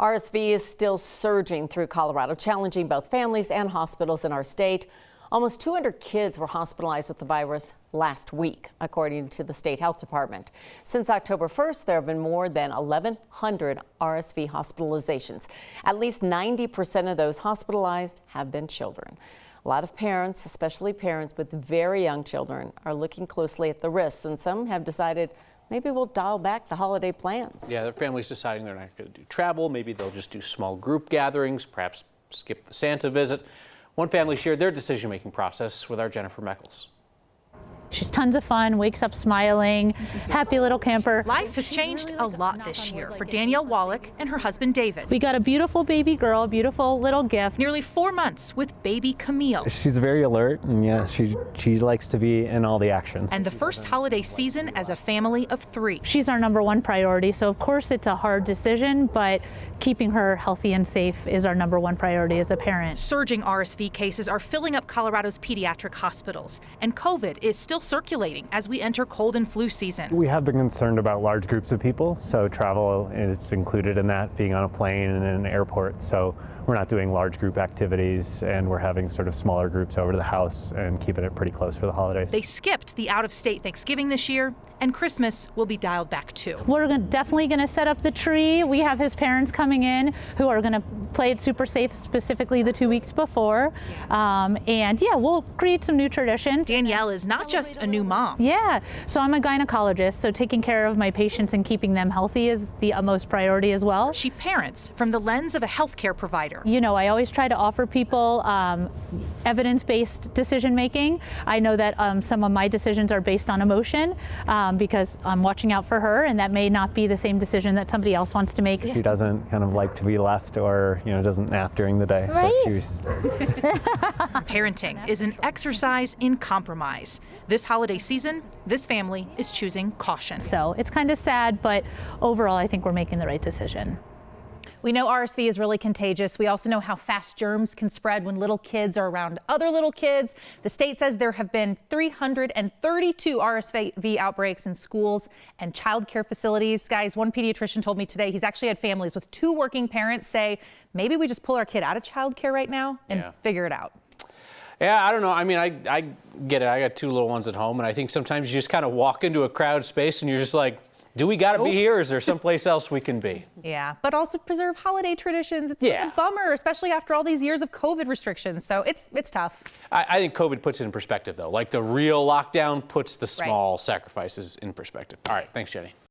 RSV is still surging through Colorado, challenging both families and hospitals in our state. Almost 200 kids were hospitalized with the virus last week, according to the state health department. Since October 1st, there have been more than 1,100 RSV hospitalizations. At least 90% of those hospitalized have been children. A lot of parents, especially parents with very young children, are looking closely at the risks, and some have decided maybe we'll dial back the holiday plans. Yeah, their family's deciding they're not going to do travel. Maybe they'll just do small group gatherings, perhaps skip the Santa visit. One family shared their decision-making process with our Jennifer Meckles. She's tons of fun, wakes up smiling, happy little camper. Life has changed a lot this year for Danielle Wallach and her husband David. We got a beautiful baby girl, beautiful little gift. Nearly 4 months with baby Camille. She's very alert, and yeah, she likes to be in all the actions. And the first holiday season as a family of 3. She's our #1 priority, so of course it's a hard decision, but keeping her healthy and safe is our #1 priority as a parent. Surging RSV cases are filling up Colorado's pediatric hospitals, and COVID is still circulating as we enter cold and flu season. We have been concerned about large groups of people, so travel is included in that, being on a plane and in an airport. So we're not doing large group activities, and we're having sort of smaller groups over to the house and keeping it pretty close for the holidays. They skipped the out-of-state Thanksgiving this year, and Christmas will be dialed back too. We're definitely going to set up the tree. We have his parents coming in who are going to play it super safe, specifically the 2 weeks before. And yeah, we'll create some new traditions. Danielle is not just a new mom. Yeah, so I'm a gynecologist, so taking care of my patients and keeping them healthy is the utmost priority as well. She parents from the lens of a healthcare provider. You know, I always try to offer people evidence-based decision making. I know that some of my decisions are based on emotion because I'm watching out for her, and that may not be the same decision that somebody else wants to make. She doesn't kind of like to be left, or doesn't nap during the day. Right? So she's Parenting is an exercise in compromise. This holiday season, this family is choosing caution. So it's kind of sad, but overall I think we're making the right decision. We know RSV is really contagious. We also know how fast germs can spread when little kids are around other little kids. The state says there have been 332 RSV outbreaks in schools and child care facilities. Guys, one pediatrician told me today he's actually had families with 2 working parents say, maybe we just pull our kid out of child care right now and figure it out. Yeah, I don't know. I mean, I get it. I got 2 little ones at home, and I think sometimes you just kind of walk into a crowded space and you're just like, do we got to be here, or is there someplace else we can be? Yeah, but also preserve holiday traditions. It's a bummer, especially after all these years of COVID restrictions. So it's tough. I think COVID puts it in perspective, though. Like the real lockdown puts the small sacrifices in perspective. All right, thanks, Jenny.